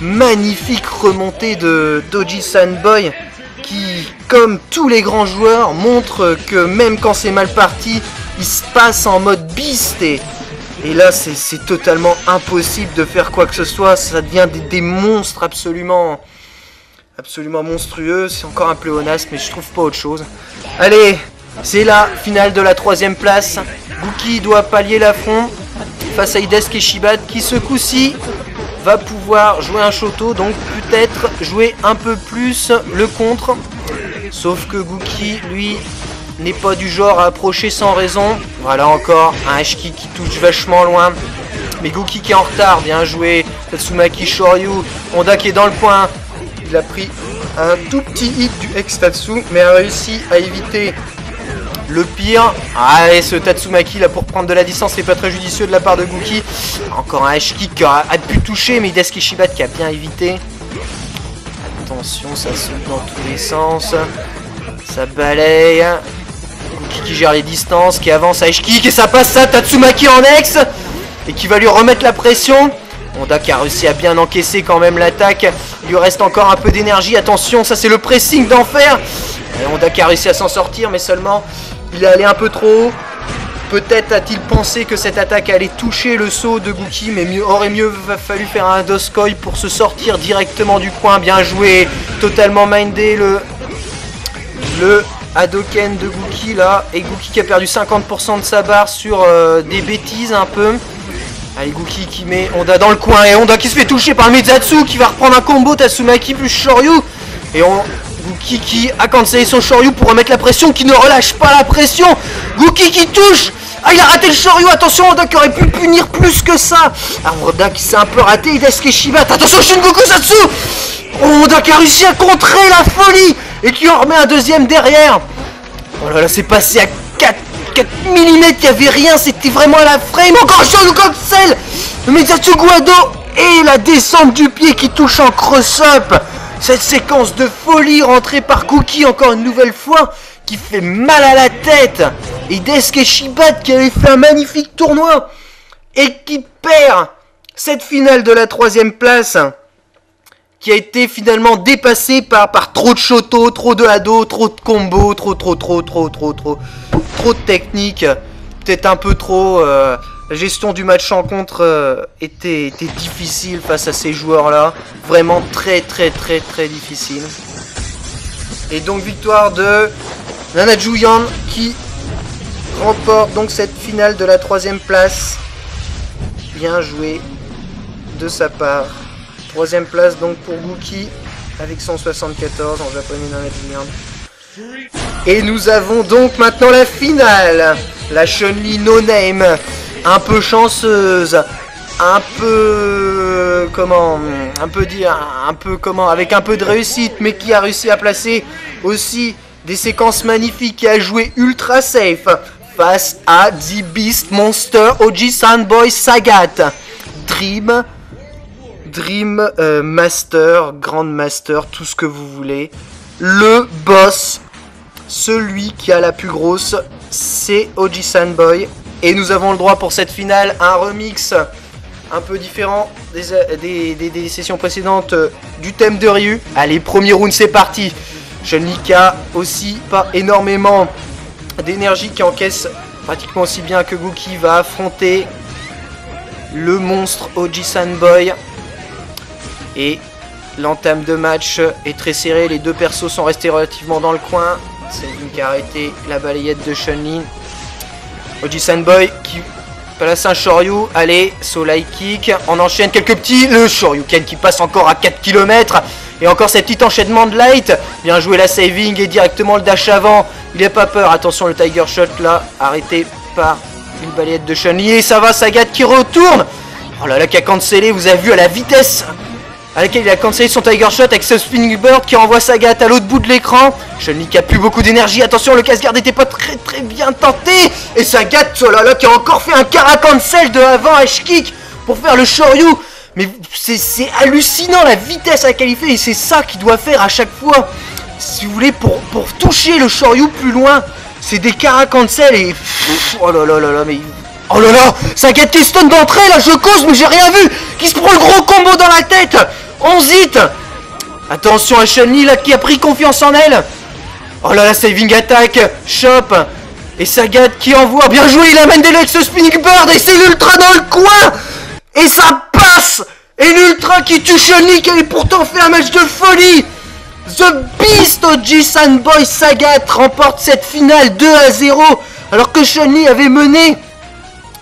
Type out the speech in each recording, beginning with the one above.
magnifique remontée de Oji-Sanboy qui, comme tous les grands joueurs, montre que même quand c'est mal parti, il se passe en mode beast et là c'est totalement impossible de faire quoi que ce soit, ça devient des monstres absolument monstrueux. C'est encore un pléonasme mais je trouve pas autre chose. Allez, c'est la finale de la 3ème place. Gouki doit pallier l'affront face à Hidetsuki Shibat qui ce coup-ci va pouvoir jouer un Shoto, donc peut-être jouer un peu plus le contre. Sauf que Gouki, lui, n'est pas du genre à approcher sans raison. Voilà encore un H-Kick qui touche vachement loin. Mais Gouki qui est en retard, bien joué. Tatsumaki Shoryu, Honda qui est dans le coin. Il a pris un tout petit hit du ex-Tatsu, mais a réussi à éviter le pire. Allez, ce Tatsumaki là pour prendre de la distance n'est pas très judicieux de la part de Gouki. Encore un H-Kick qui a pu toucher, mais Hidetsuki Shibat qui a bien évité. Attention, ça saute dans tous les sens. Ça balaye. Gouki qui gère les distances, qui avance à H-Kick et ça passe ça, Tatsumaki en ex et qui va lui remettre la pression. Honda qui a réussi à bien encaisser quand même l'attaque. Il lui reste encore un peu d'énergie. Attention, ça c'est le pressing d'enfer. Honda qui a réussi à s'en sortir, mais seulement il est allé un peu trop haut. Peut-être a-t-il pensé que cette attaque allait toucher le saut de Gouki, mais aurait mieux fallu faire un Doskoi pour se sortir directement du coin. Bien joué, totalement mindé le Hadoken de Gouki là. Et Gouki qui a perdu 50% de sa barre sur des bêtises un peu. Allez, Gouki qui met Honda dans le coin et Honda qui se fait toucher par Mizatsu qui va reprendre un combo Tatsumaki plus Shoryu. Et Gouki qui a cancellé son Shoryu pour remettre la pression, qui ne relâche pas la pression. Gouki qui touche. Ah, il a raté le Shoryu. Attention, Honda qui aurait pu punir plus que ça. Ah, Honda qui s'est un peu raté. Hidetsuki Shibat. Attention, Shingoku Satsu. Honda qui a réussi à contrer la folie et qui en remet un deuxième derrière. Oh là là, c'est passé à 4 mm, il n'y avait rien, c'était vraiment à la frame. Encore Shoryu cancel. Mizatsu Guado et la descente du pied qui touche en cross-up. Cette séquence de folie rentrée par Gouki encore une nouvelle fois qui fait mal à la tête. Et Hidetsuki Shibat qui avait fait un magnifique tournoi et qui perd cette finale de la 3ème place qui a été finalement dépassée par trop de Shoto, trop de Hado, trop de combos, trop de techniques, peut-être un peu trop. La gestion du match en contre était difficile face à ces joueurs-là. Vraiment très difficile. Et donc victoire de Nanaju Yan qui remporte donc cette finale de la 3ème place. Bien joué de sa part. 3ème place donc pour Gouki avec 174 en japonais Nanaju Yan. Et nous avons donc maintenant la finale. La Chun-Li No Name. Un peu chanceuse, un peu avec un peu de réussite, mais qui a réussi à placer aussi des séquences magnifiques et à jouer ultra safe face à The Beast Monster Oji-Sanboy Sagat. Dream Master, Grand Master, tout ce que vous voulez. Le boss, celui qui a la plus grosse, c'est Oji-Sanboy. Et nous avons le droit pour cette finale un remix un peu différent des sessions précédentes du thème de Ryu. Allez, premier round, c'est parti. Chun-Li qui a aussi pas énormément d'énergie, qui encaisse pratiquement aussi bien que Gouki, va affronter le monstre Oji-Sanboy. Et l'entame de match est très serrée, les deux persos sont restés relativement dans le coin. C'est lui qui a arrêté la balayette de Chun-Li. Oji-Sanboy qui place un Shoryu. Allez, Soleil Kick. On enchaîne quelques petits. Le Shoryuken qui passe encore à 4 km. Et encore ces petits enchaînements de light. Bien joué la saving et directement le dash avant. Il n'a pas peur. Attention, le Tiger Shot là. Arrêté par une balayette de Chun-Li. Et ça va, Sagat qui retourne. Oh là là, qui a cancellé. Vous avez vu à la vitesse à laquelle il a cancellé son Tiger Shot avec ce Spinning Bird qui envoie Sagat à l'autre bout de l'écran. Chun-Li qui a plus beaucoup d'énergie. Attention, le casse-garde n'était pas très bien tenté. Et Sagat, oh là là, qui a encore fait un Kara cancel de avant H-Kick pour faire le Shoryu. Mais c'est hallucinant la vitesse à laquelle il fait. Et c'est ça qu'il doit faire à chaque fois. Si vous voulez, pour toucher le Shoryu plus loin, c'est des Kara cancel et... Oh là là là là, mais... Oh là là, Sagat qui stun d'entrée là, je cause mais j'ai rien vu. Qui se prend le gros combo dans la tête. 11 hits. Attention à Chun-Li là qui a pris confiance en elle. Oh là là, saving attack, Chop. Et Sagat qui envoie, bien joué, il amène des Lex Spinning Bird et c'est l'Ultra dans le coin. Et ça passe. Et l'Ultra qui tue Chun-Li qui avait pourtant fait un match de folie. The Beast OG Sandboy Sagat remporte cette finale 2-0 alors que Chun-Li avait mené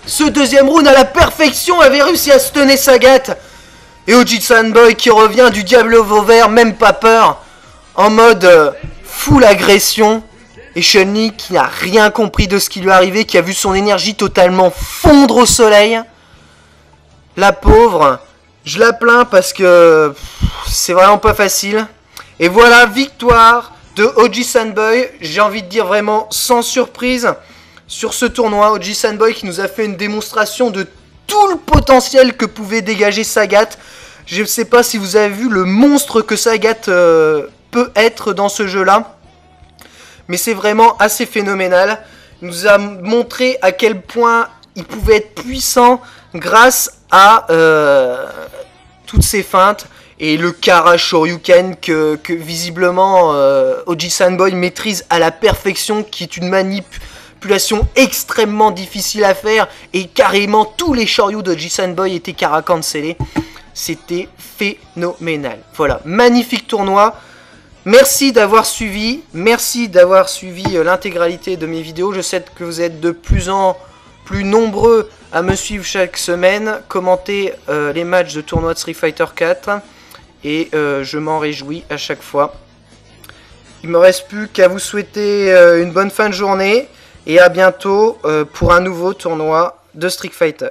ce deuxième round à la perfection, avait réussi à stunner Sagat. Et OG Sandboy qui revient du Diablo Vauvert, même pas peur, en mode full agression. Et Chun-Li qui n'a rien compris de ce qui lui arrivait, qui a vu son énergie totalement fondre au soleil. La pauvre, je la plains parce que c'est vraiment pas facile. Et voilà, victoire de OG Sandboy, j'ai envie de dire vraiment sans surprise sur ce tournoi. OG Sandboy qui nous a fait une démonstration de tout le potentiel que pouvait dégager Sagat. Je ne sais pas si vous avez vu le monstre que Sagat peut être dans ce jeu-là. Mais c'est vraiment assez phénoménal. Il nous a montré à quel point il pouvait être puissant grâce à toutes ses feintes. Et le Kara Shoryuken que visiblement OG Sandboy maîtrise à la perfection, qui est une manipulation extrêmement difficile à faire. Et carrément tous les Shoryu d'OG Sandboy étaient Kara cancellés. C'était phénoménal. Voilà, magnifique tournoi. Merci d'avoir suivi, l'intégralité de mes vidéos. Je sais que vous êtes de plus en plus nombreux à me suivre chaque semaine, commenter les matchs de tournoi de Street Fighter 4 et je m'en réjouis à chaque fois. Il me reste plus qu'à vous souhaiter une bonne fin de journée et à bientôt pour un nouveau tournoi de Street Fighter.